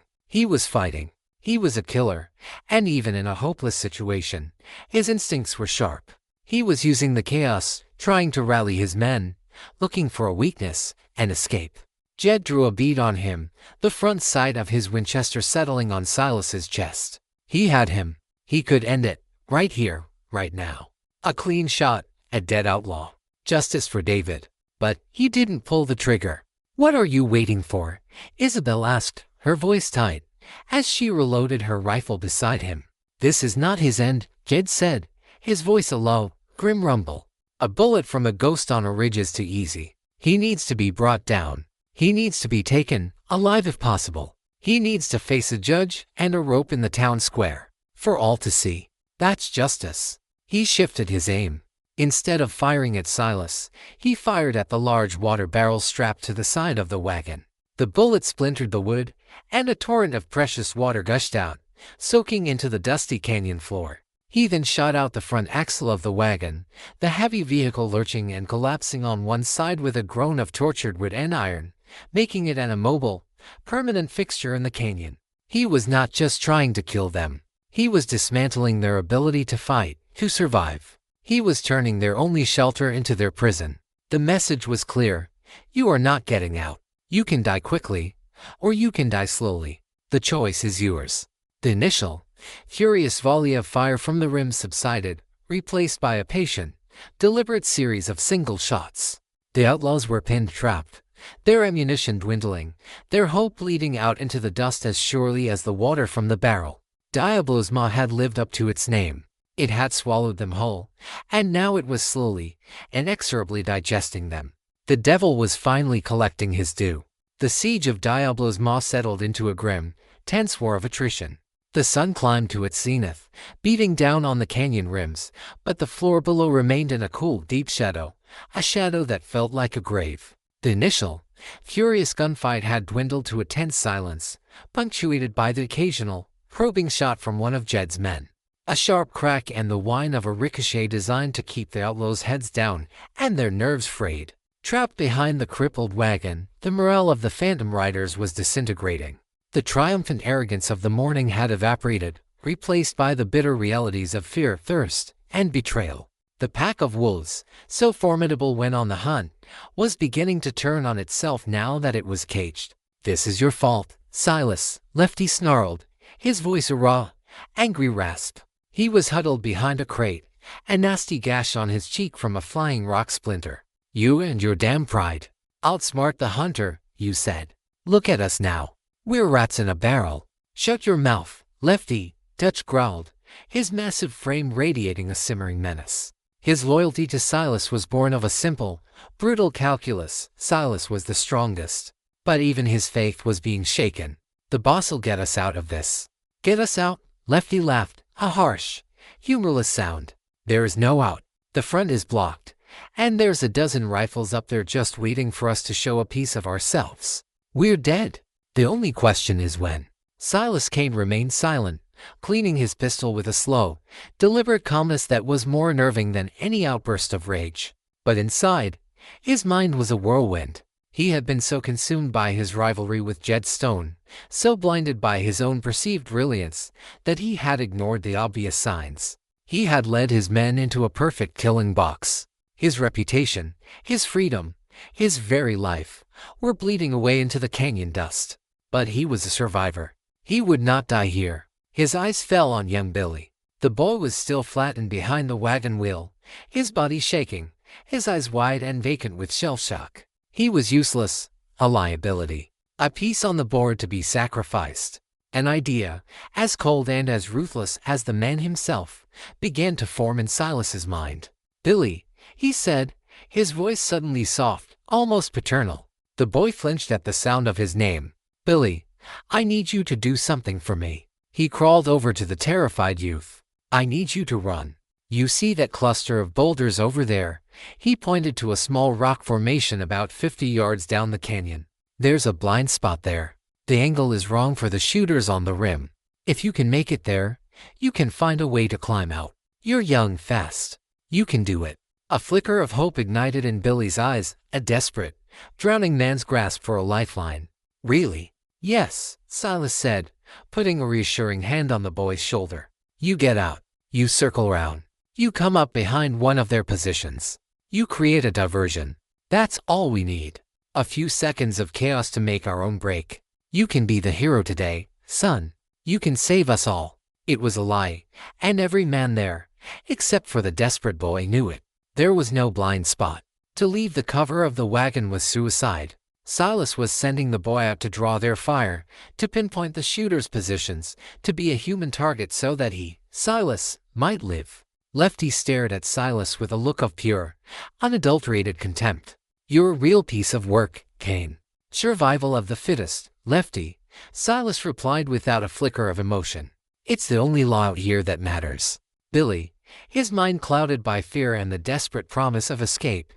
He was fighting. He was a killer, and even in a hopeless situation, his instincts were sharp. He was using the chaos, trying to rally his men, looking for a weakness, and escape. Jed drew a bead on him, the front sight of his Winchester settling on Silas's chest. He had him. He could end it, right here, right now. A clean shot, a dead outlaw. Justice for David. But he didn't pull the trigger. "What are you waiting for?" Isabel asked, her voice tight, as she reloaded her rifle beside him. "This is not his end," Jed said, his voice a low, grim rumble. "A bullet from a ghost on a ridge is too easy. He needs to be brought down. He needs to be taken, alive if possible. He needs to face a judge and a rope in the town square, for all to see." That's justice. He shifted his aim. Instead of firing at Silas, he fired at the large water barrel strapped to the side of the wagon. The bullet splintered the wood, and a torrent of precious water gushed out, soaking into the dusty canyon floor. He then shot out the front axle of the wagon, the heavy vehicle lurching and collapsing on one side with a groan of tortured wood and iron, making it an immobile, permanent fixture in the canyon. He was not just trying to kill them. He was dismantling their ability to fight, to survive. He was turning their only shelter into their prison. The message was clear. You are not getting out. You can die quickly, or you can die slowly. The choice is yours. The initial, furious volley of fire from the rim subsided, replaced by a patient, deliberate series of single shots. The outlaws were pinned trapped, their ammunition dwindling, their hope bleeding out into the dust as surely as the water from the barrel. Diablo's maw had lived up to its name. It had swallowed them whole, and now it was slowly, inexorably digesting them. The devil was finally collecting his due. The siege of Diablo's maw settled into a grim, tense war of attrition. The sun climbed to its zenith, beating down on the canyon rims, but the floor below remained in a cool, deep shadow, a shadow that felt like a grave. The initial, furious gunfight had dwindled to a tense silence, punctuated by the occasional, probing shot from one of Jed's men. A sharp crack and the whine of a ricochet designed to keep the outlaws' heads down and their nerves frayed. Trapped behind the crippled wagon, the morale of the Phantom Riders was disintegrating. The triumphant arrogance of the morning had evaporated, replaced by the bitter realities of fear, thirst, and betrayal. The pack of wolves, so formidable when on the hunt, was beginning to turn on itself now that it was caged. "This is your fault, Silas," Lefty snarled, his voice a raw, angry rasp. He was huddled behind a crate, a nasty gash on his cheek from a flying rock splinter. "You and your damn pride. Outsmart the hunter," you said. "Look at us now. We're rats in a barrel." "Shut your mouth, Lefty," Dutch growled, his massive frame radiating a simmering menace. His loyalty to Silas was born of a simple, brutal calculus. Silas was the strongest. But even his faith was being shaken. "The boss'll get us out of this." "Get us out?" Lefty laughed, a harsh, humorless sound. "There is no out. The front is blocked, and there's a dozen rifles up there just waiting for us to show a piece of ourselves. We're dead. The only question is when." Silas Kane remained silent, cleaning his pistol with a slow, deliberate calmness that was more unnerving than any outburst of rage. But inside, his mind was a whirlwind. He had been so consumed by his rivalry with Jed Stone, so blinded by his own perceived brilliance, that he had ignored the obvious signs. He had led his men into a perfect killing box. His reputation, his freedom, his very life, were bleeding away into the canyon dust. But he was a survivor. He would not die here. His eyes fell on young Billy. The boy was still flattened behind the wagon wheel, his body shaking, his eyes wide and vacant with shell shock. He was useless, a liability, a piece on the board to be sacrificed. An idea, as cold and as ruthless as the man himself, began to form in Silas's mind. "Billy," he said, his voice suddenly soft, almost paternal. The boy flinched at the sound of his name. "Billy, I need you to do something for me." He crawled over to the terrified youth. "I need you to run. You see that cluster of boulders over there?" He pointed to a small rock formation about 50 yards down the canyon. "There's a blind spot there. The angle is wrong for the shooters on the rim. If you can make it there, you can find a way to climb out. You're young, fast. You can do it." A flicker of hope ignited in Billy's eyes, a desperate, drowning man's grasp for a lifeline. "Really?" "Yes," Silas said, putting a reassuring hand on the boy's shoulder. "You get out. You circle around. You come up behind one of their positions. You create a diversion. That's all we need. A few seconds of chaos to make our own break. You can be the hero today, son. You can save us all." It was a lie, and every man there, except for the desperate boy, knew it. There was no blind spot. To leave the cover of the wagon was suicide. Silas was sending the boy out to draw their fire, to pinpoint the shooters' positions, to be a human target so that he, Silas, might live. Lefty stared at Silas with a look of pure, unadulterated contempt. "You're a real piece of work, Kane." "Survival of the fittest, Lefty," Silas replied without a flicker of emotion. "It's the only law out here that matters." Billy, his mind clouded by fear and the desperate promise of escape,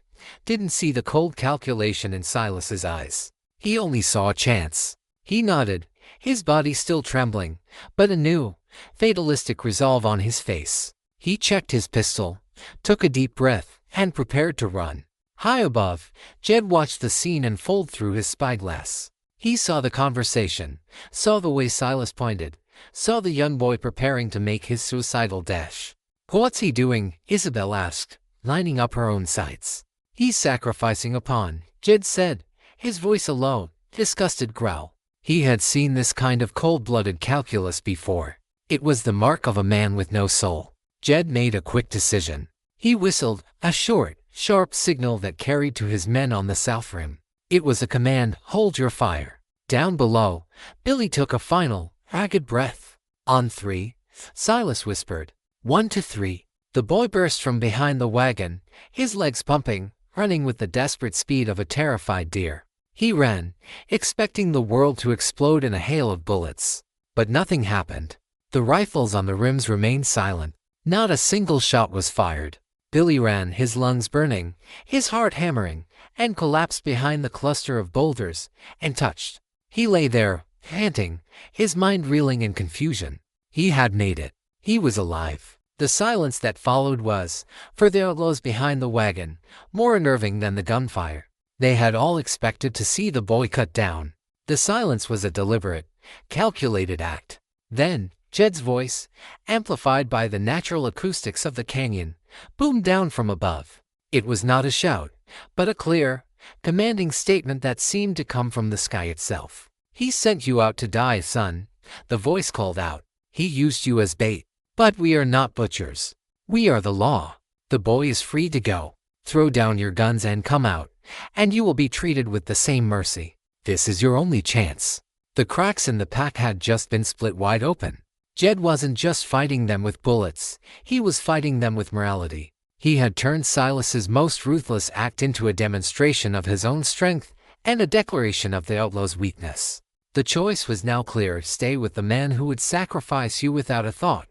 didn't see the cold calculation in Silas's eyes. He only saw a chance. He nodded, his body still trembling, but a new, fatalistic resolve on his face. He checked his pistol, took a deep breath, and prepared to run. High above, Jed watched the scene unfold through his spyglass. He saw the conversation, saw the way Silas pointed, saw the young boy preparing to make his suicidal dash. "What's he doing?" Isabel asked, lining up her own sights. "He's sacrificing a pawn," Jed said, his voice a low, disgusted growl. He had seen this kind of cold-blooded calculus before. It was the mark of a man with no soul. Jed made a quick decision. He whistled, a short, sharp signal that carried to his men on the south rim. It was a command, "Hold your fire." Down below, Billy took a final, ragged breath. "On 3, Silas whispered. 1 to 3. The boy burst from behind the wagon, his legs pumping, running with the desperate speed of a terrified deer. He ran, expecting the world to explode in a hail of bullets. But nothing happened. The rifles on the rims remained silent. Not a single shot was fired. Billy ran, his lungs burning, his heart hammering, and collapsed behind the cluster of boulders, untouched. He lay there, panting, his mind reeling in confusion. He had made it. He was alive. The silence that followed was, for the outlaws behind the wagon, more unnerving than the gunfire. They had all expected to see the boy cut down. The silence was a deliberate, calculated act. Then, Jed's voice, amplified by the natural acoustics of the canyon, boomed down from above. It was not a shout, but a clear, commanding statement that seemed to come from the sky itself. "He sent you out to die, son," the voice called out. "He used you as bait. But we are not butchers. We are the law. The boy is free to go. Throw down your guns and come out, and you will be treated with the same mercy. This is your only chance." The cracks in the pack had just been split wide open. Jed wasn't just fighting them with bullets, he was fighting them with morality. He had turned Silas's most ruthless act into a demonstration of his own strength and a declaration of the outlaw's weakness. The choice was now clear: stay with the man who would sacrifice you without a thought,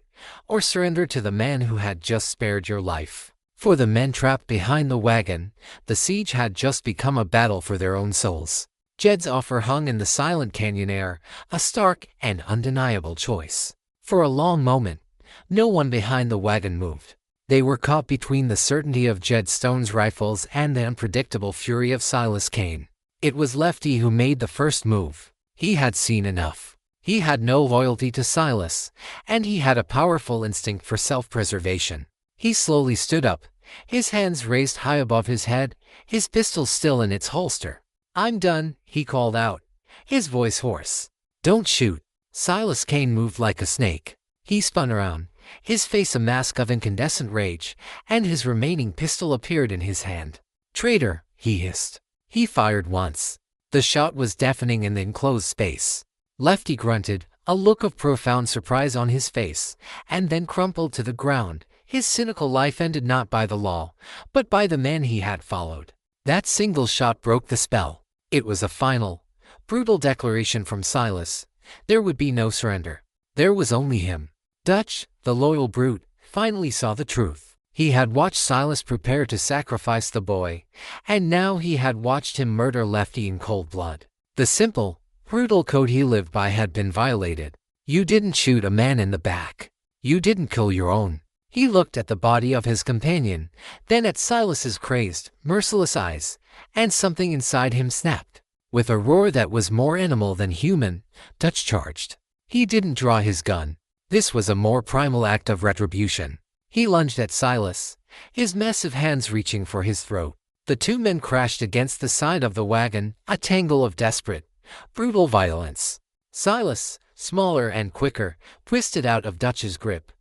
or surrender to the man who had just spared your life. For the men trapped behind the wagon, the siege had just become a battle for their own souls. Jed's offer hung in the silent canyon air, a stark and undeniable choice. For a long moment, no one behind the wagon moved. They were caught between the certainty of Jed Stone's rifles and the unpredictable fury of Silas Kane. It was Lefty who made the first move. He had seen enough. He had no loyalty to Silas, and he had a powerful instinct for self-preservation. He slowly stood up, his hands raised high above his head, his pistol still in its holster. "I'm done," he called out, his voice hoarse. "Don't shoot." Silas Kane moved like a snake. He spun around, his face a mask of incandescent rage, and his remaining pistol appeared in his hand. "Traitor," he hissed. He fired once. The shot was deafening in the enclosed space. Lefty grunted, a look of profound surprise on his face, and then crumpled to the ground. His cynical life ended not by the law, but by the man he had followed. That single shot broke the spell. It was a final, brutal declaration from Silas. There would be no surrender. There was only him. Dutch, the loyal brute, finally saw the truth. He had watched Silas prepare to sacrifice the boy, and now he had watched him murder Lefty in cold blood. The simple, brutal code he lived by had been violated. You didn't shoot a man in the back. You didn't kill your own. He looked at the body of his companion, then at Silas's crazed, merciless eyes, and something inside him snapped. With a roar that was more animal than human, Dutch charged. He didn't draw his gun. This was a more primal act of retribution. He lunged at Silas, his massive hands reaching for his throat. The two men crashed against the side of the wagon, a tangle of desperate, brutal violence. Silas, smaller and quicker, twisted out of Dutch's grip,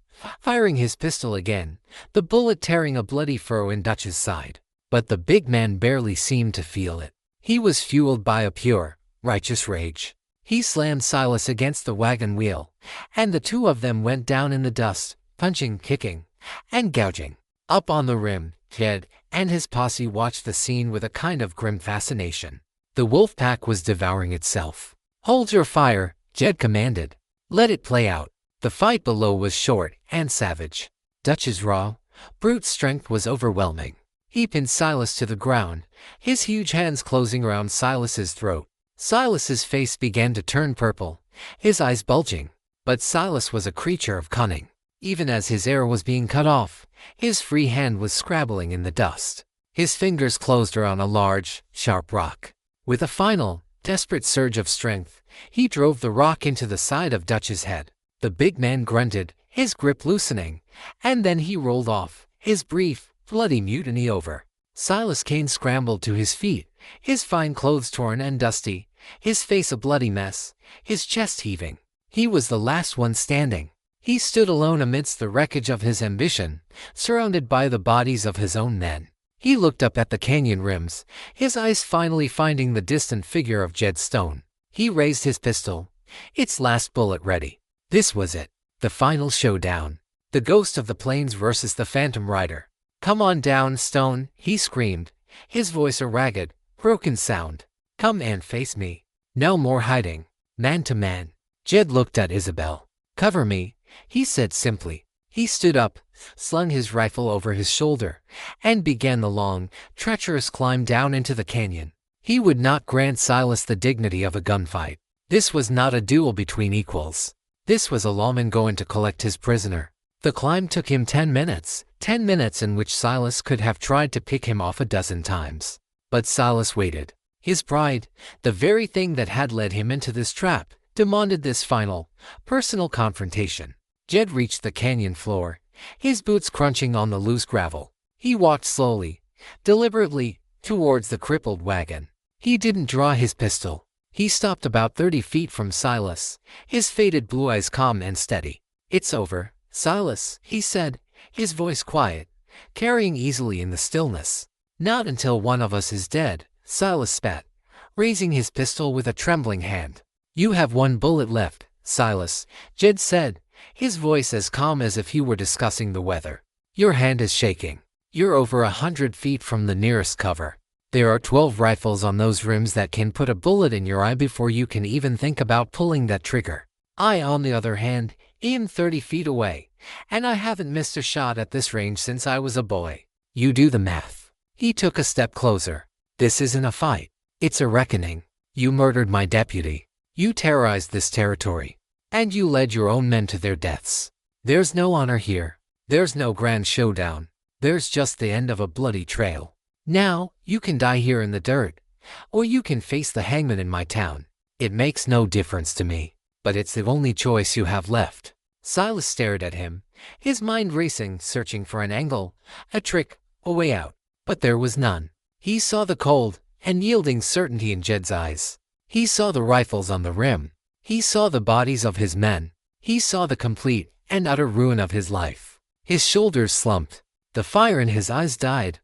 firing his pistol again, the bullet tearing a bloody furrow in Dutch's side. But the big man barely seemed to feel it. He was fueled by a pure, righteous rage. He slammed Silas against the wagon wheel, and the two of them went down in the dust, punching, kicking, and gouging. Up on the rim, Jed and his posse watched the scene with a kind of grim fascination. The wolf pack was devouring itself. "Hold your fire," Jed commanded. "Let it play out." The fight below was short and savage. Dutch's raw, brute strength was overwhelming. He pinned Silas to the ground, his huge hands closing around Silas's throat. Silas's face began to turn purple, his eyes bulging. But Silas was a creature of cunning. Even as his air was being cut off, his free hand was scrabbling in the dust. His fingers closed around a large, sharp rock. With a final, desperate surge of strength, he drove the rock into the side of Dutch's head. The big man grunted, his grip loosening, and then he rolled off, his brief, bloody mutiny over. Silas Kane scrambled to his feet, his fine clothes torn and dusty, his face a bloody mess, his chest heaving. He was the last one standing. He stood alone amidst the wreckage of his ambition, surrounded by the bodies of his own men. He looked up at the canyon rims, his eyes finally finding the distant figure of Jed Stone. He raised his pistol, its last bullet ready. This was it, the final showdown. The ghost of the plains versus the phantom rider. "Come on down, Stone," he screamed, his voice a ragged, broken sound. "Come and face me. No more hiding. Man to man." Jed looked at Isabel. "Cover me," he said simply. He stood up, slung his rifle over his shoulder, and began the long, treacherous climb down into the canyon. He would not grant Silas the dignity of a gunfight. This was not a duel between equals. This was a lawman going to collect his prisoner. The climb took him 10 minutes, 10 minutes in which Silas could have tried to pick him off a dozen times. But Silas waited. His pride, the very thing that had led him into this trap, demanded this final, personal confrontation. Jed reached the canyon floor, his boots crunching on the loose gravel. He walked slowly, deliberately, towards the crippled wagon. He didn't draw his pistol. He stopped about 30 feet from Silas, his faded blue eyes calm and steady. "It's over, Silas," he said, his voice quiet, carrying easily in the stillness. "Not until one of us is dead," Silas spat, raising his pistol with a trembling hand. "You have one bullet left, Silas," Jed said, his voice as calm as if he were discussing the weather. "Your hand is shaking. You're over 100 feet from the nearest cover. There are 12 rifles on those rims that can put a bullet in your eye before you can even think about pulling that trigger. I, on the other hand, am 30 feet away, and I haven't missed a shot at this range since I was a boy. You do the math." He took a step closer. "This isn't a fight. It's a reckoning. You murdered my deputy. You terrorized this territory. And you led your own men to their deaths. There's no honor here. There's no grand showdown. There's just the end of a bloody trail. Now, you can die here in the dirt, or you can face the hangman in my town. It makes no difference to me, but it's the only choice you have left." Silas stared at him, his mind racing, searching for an angle, a trick, a way out. But there was none. He saw the cold and yielding certainty in Jed's eyes. He saw the rifles on the rim. He saw the bodies of his men. He saw the complete and utter ruin of his life. His shoulders slumped. The fire in his eyes died,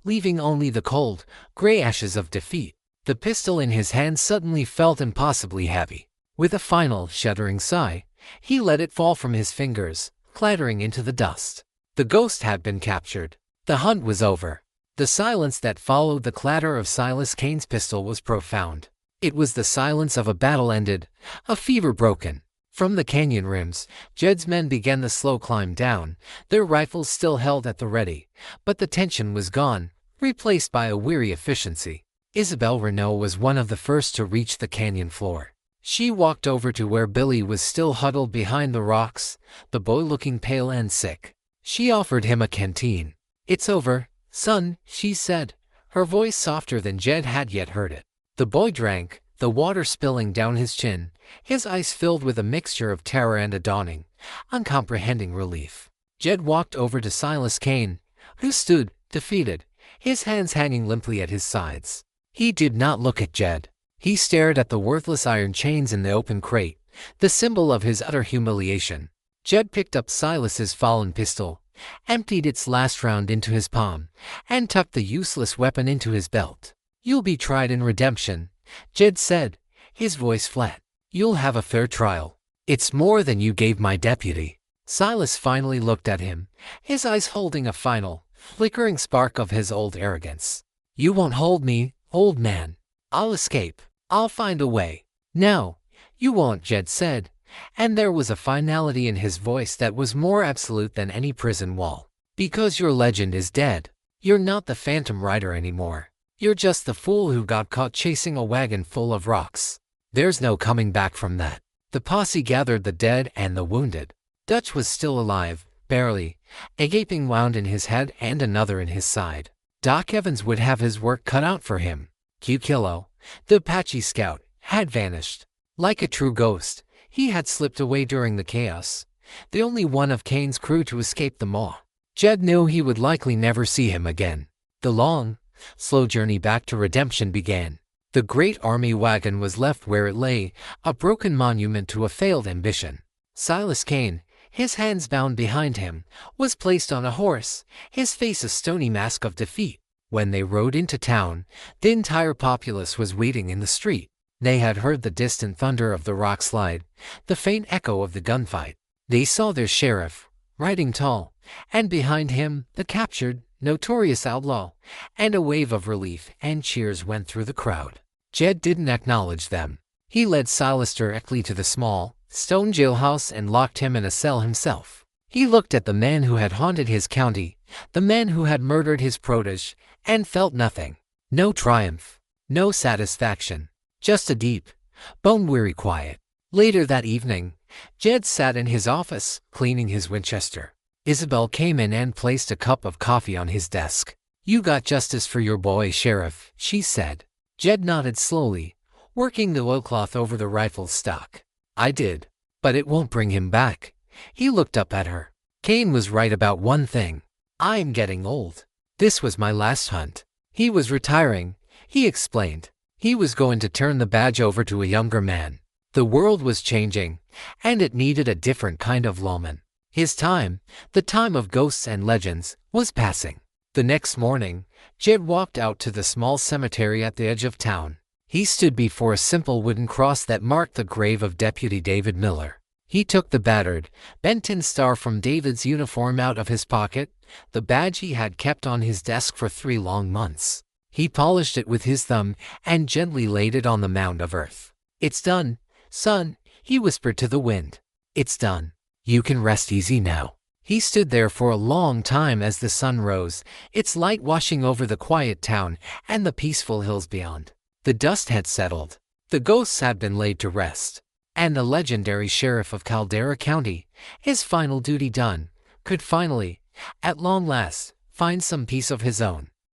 leaving only the cold, gray ashes of defeat. The pistol in his hand suddenly felt impossibly heavy. With a final, shuddering sigh, he let it fall from his fingers, clattering into the dust. The ghost had been captured. The hunt was over. The silence that followed the clatter of Silas Kane's pistol was profound. It was the silence of a battle ended, a fever broken. From the canyon rims, Jed's men began the slow climb down, their rifles still held at the ready, but the tension was gone, replaced by a weary efficiency. Isabel Renault was one of the first to reach the canyon floor. She walked over to where Billy was still huddled behind the rocks, the boy looking pale and sick. She offered him a canteen. "It's over, son," she said, her voice softer than Jed had yet heard it. The boy drank, the water spilling down his chin, his eyes filled with a mixture of terror and a dawning, uncomprehending relief. Jed walked over to Silas Kane, who stood, defeated, his hands hanging limply at his sides. He did not look at Jed. He stared at the worthless iron chains in the open crate, the symbol of his utter humiliation. Jed picked up Silas's fallen pistol, emptied its last round into his palm, and tucked the useless weapon into his belt. "You'll be tried in redemption," Jed said, his voice flat. "You'll have a fair trial. It's more than you gave my deputy." Silas finally looked at him, his eyes holding a final, flickering spark of his old arrogance. "You won't hold me, old man. I'll escape. I'll find a way." "No, you won't," Jed said, and there was a finality in his voice that was more absolute than any prison wall. Because your legend is dead. You're not the Phantom Rider anymore. You're just the fool who got caught chasing a wagon full of rocks. There's no coming back from that. The posse gathered the dead and the wounded. Dutch was still alive, barely, a gaping wound in his head and another in his side. Doc Evans would have his work cut out for him. Q-Kilo, the Apache scout, had vanished. Like a true ghost, he had slipped away during the chaos, the only one of Kane's crew to escape the maw. Jed knew he would likely never see him again. The long, slow journey back to redemption began. The great army wagon was left where it lay, a broken monument to a failed ambition. Silas Kane, his hands bound behind him, was placed on a horse, his face a stony mask of defeat. When they rode into town, the entire populace was waiting in the street. They had heard the distant thunder of the rock slide, the faint echo of the gunfight. They saw their sheriff, riding tall, and behind him, the captured, notorious outlaw, and a wave of relief and cheers went through the crowd. Jed didn't acknowledge them. He led Silas directly to the small, stone jailhouse and locked him in a cell himself. He looked at the man who had haunted his county, the man who had murdered his protege, and felt nothing. No triumph, no satisfaction, just a deep, bone-weary quiet. Later that evening, Jed sat in his office, cleaning his Winchester. Isabel came in and placed a cup of coffee on his desk. "You got justice for your boy, Sheriff," she said. Jed nodded slowly, working the oilcloth over the rifle's stock. "I did, but it won't bring him back." He looked up at her. "Kane was right about one thing. I'm getting old. This was my last hunt. He was retiring," he explained. He was going to turn the badge over to a younger man. The world was changing, and it needed a different kind of lawman. His time, the time of ghosts and legends, was passing. The next morning, Jed walked out to the small cemetery at the edge of town. He stood before a simple wooden cross that marked the grave of Deputy David Miller. He took the battered, bent-in star from David's uniform out of his pocket, the badge he had kept on his desk for 3 long months. He polished it with his thumb and gently laid it on the mound of earth. "It's done, son," he whispered to the wind. "It's done. You can rest easy now." He stood there for a long time as the sun rose, its light washing over the quiet town and the peaceful hills beyond. The dust had settled. The ghosts had been laid to rest. And the legendary sheriff of Caldera County, his final duty done, could finally, at long last, find some peace of his own.